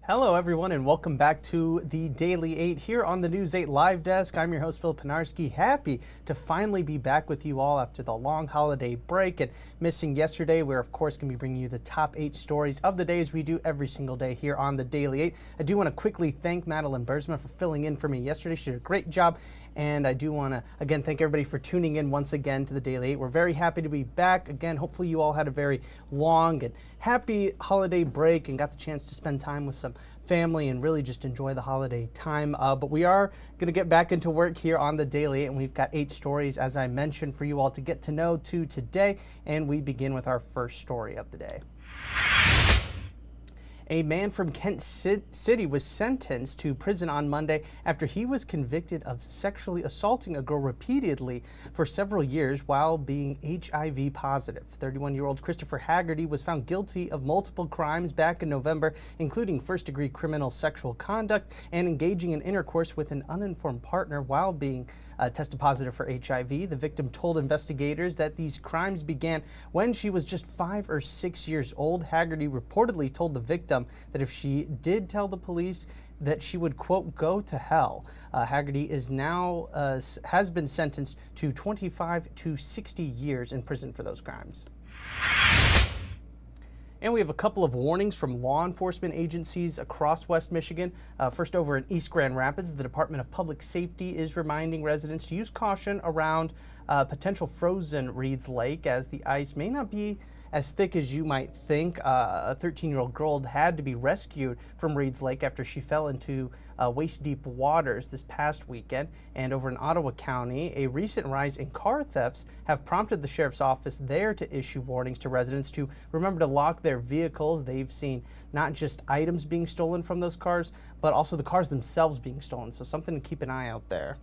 Hello, everyone, and welcome back to the Daily 8 here on the News 8 Live Desk. I'm your host, Phil Pinarski. Happy to finally be back with you all after the long holiday break and missing yesterday. We're, of course, going to be bringing you the top 8 stories of the days we do every single day here on the Daily 8. I do want to quickly thank Madeline Bursma for filling in for me yesterday. She did a great job. And I do want to, again, thank everybody for tuning in once again to the Daily 8. We're very happy to be back. Again, hopefully you all had a very long and happy holiday break and got the chance to spend time with some family and really just enjoy the holiday time. But we are going to get back into work here on the Daily 8, and we've got 8 stories, as I mentioned, for you all to get to know today. And we begin with our first story of the day. A man from Kent City was sentenced to prison on Monday after he was convicted of sexually assaulting a girl repeatedly for several years while being HIV positive. 31-year-old Christopher Haggerty was found guilty of multiple crimes back in November, including first-degree criminal sexual conduct and engaging in intercourse with an uninformed partner while being tested positive for HIV. The victim told investigators that these crimes began when she was just 5 or 6 years old. Haggerty reportedly told the victim that if she did tell the police that she would, quote, go to hell. Haggerty is now has been sentenced to 25 to 60 years in prison for those crimes. And we have a couple of warnings from law enforcement agencies across West Michigan. First, over in East Grand Rapids, the Department of Public Safety is reminding residents to use caution around potential frozen Reed's Lake, as the ice may not be as thick as you might think. A 13-year-old girl had to be rescued from Reed's Lake after she fell into waist-deep waters this past weekend. And over in Ottawa County, a recent rise in car thefts have prompted the sheriff's office there to issue warnings to residents to remember to lock their vehicles. They've seen not just items being stolen from those cars, but also the cars themselves being stolen. So something to keep an eye out there.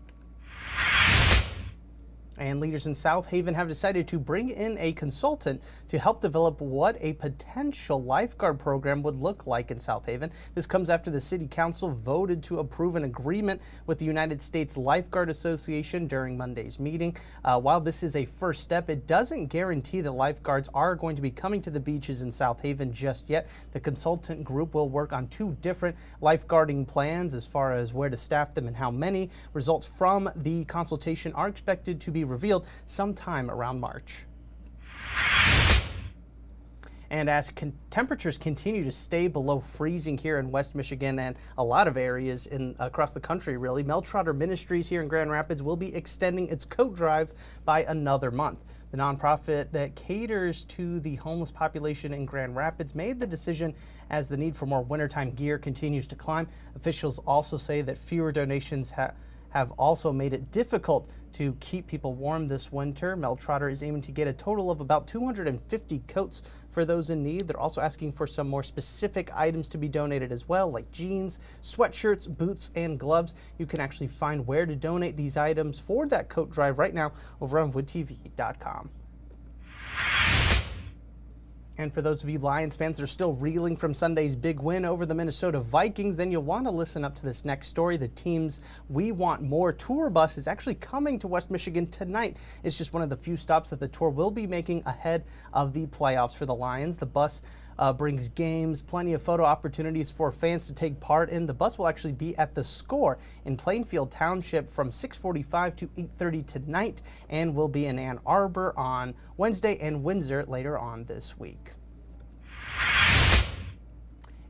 And leaders in South Haven have decided to bring in a consultant to help develop what a potential lifeguard program would look like in South Haven. This comes after the City Council voted to approve an agreement with the United States Lifeguard Association during Monday's meeting. While this is a first step, it doesn't guarantee that lifeguards are going to be coming to the beaches in South Haven just yet. The consultant group will work on 2 different lifeguarding plans as far as where to staff them and how many. Results from the consultation are expected to be revealed sometime around March. And as temperatures continue to stay below freezing here in West Michigan and a lot of areas across the country, really, Mel Trotter Ministries here in Grand Rapids will be extending its coat drive by another month. The nonprofit that caters to the homeless population in Grand Rapids made the decision as the need for more wintertime gear continues to climb. Officials also say that fewer donations have also made it difficult to keep people warm this winter. Mel Trotter is aiming to get a total of about 250 coats for those in need. They're also asking for some more specific items to be donated as well, like jeans, sweatshirts, boots, and gloves. You can actually find where to donate these items for that coat drive right now over on woodtv.com. And for those of you Lions fans that are still reeling from Sunday's big win over the Minnesota Vikings, then you'll want to listen up to this next story. The team's We Want More tour bus is actually coming to West Michigan tonight. It's just one of the few stops that the tour will be making ahead of the playoffs for the Lions. The bus brings games, plenty of photo opportunities for fans to take part in. The bus will actually be at the Score in Plainfield Township from 6:45 to 8:30 tonight, and will be in Ann Arbor on Wednesday and Windsor later on this week.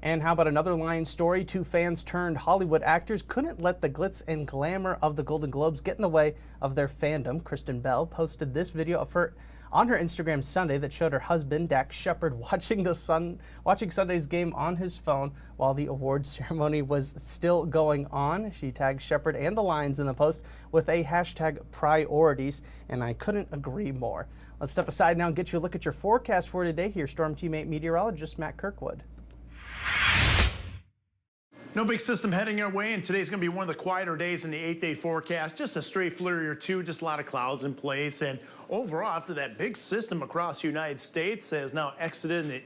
And how about another Lions story? 2 fans turned Hollywood actors couldn't let the glitz and glamour of the Golden Globes get in the way of their fandom. Kristen Bell posted this video of her on her Instagram Sunday that showed her husband, Dax Shepard, watching Sunday's game on his phone while the awards ceremony was still going on. She tagged Shepard and the Lions in the post with a hashtag priorities, and I couldn't agree more. Let's step aside now and get you a look at your forecast for today. Here's Storm Team 8 meteorologist Matt Kirkwood. No big system heading our way, and today's going to be one of the quieter days in the 8-day forecast. Just a stray flurry or two, just a lot of clouds in place. And overall, after that big system across the United States has now exited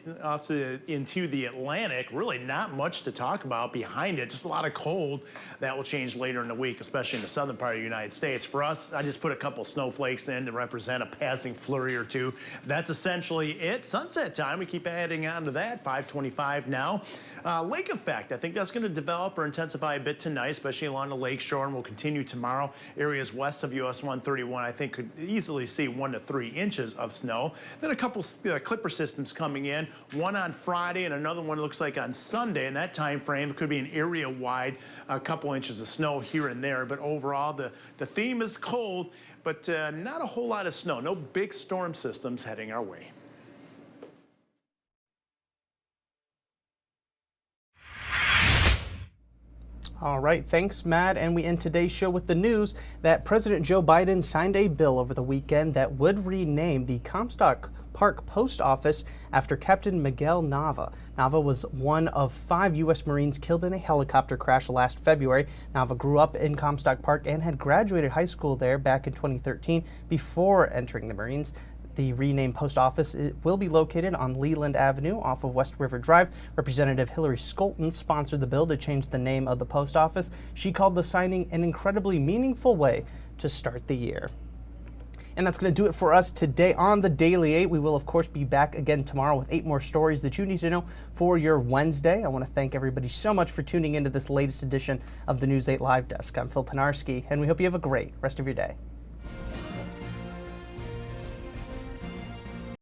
into the Atlantic, really not much to talk about behind it. Just a lot of cold. That will change later in the week, especially in the southern part of the United States. For us, I just put a couple snowflakes in to represent a passing flurry or two. That's essentially it. Sunset time, we keep adding on to that, 5:25 now. Lake effect, I think that's going to develop or intensify a bit tonight, especially along the lake shore, and will continue tomorrow. Areas west of US 131, I think, could easily see 1 to 3 inches of snow. Then a couple clipper systems coming in, one on Friday and another one looks like on Sunday. In that time frame, it could be an area-wide, a couple inches of snow here and there. But overall, the theme is cold, but not a whole lot of snow. No big storm systems heading our way. All right, thanks, Matt. And we end today's show with the news that President Joe Biden signed a bill over the weekend that would rename the Comstock Park Post Office after Captain Miguel Nava. Nava was one of 5 U.S. Marines killed in a helicopter crash last February. Nava grew up in Comstock Park and had graduated high school there back in 2013 before entering the Marines. The renamed post office will be located on Leland Avenue off of West River Drive. Representative Hillary Skolton sponsored the bill to change the name of the post office. She called the signing an incredibly meaningful way to start the year. And that's going to do it for us today on the Daily 8. We will, of course, be back again tomorrow with 8 more stories that you need to know for your Wednesday. I want to thank everybody so much for tuning into this latest edition of the News 8 Live Desk. I'm Phil Panarski, and we hope you have a great rest of your day.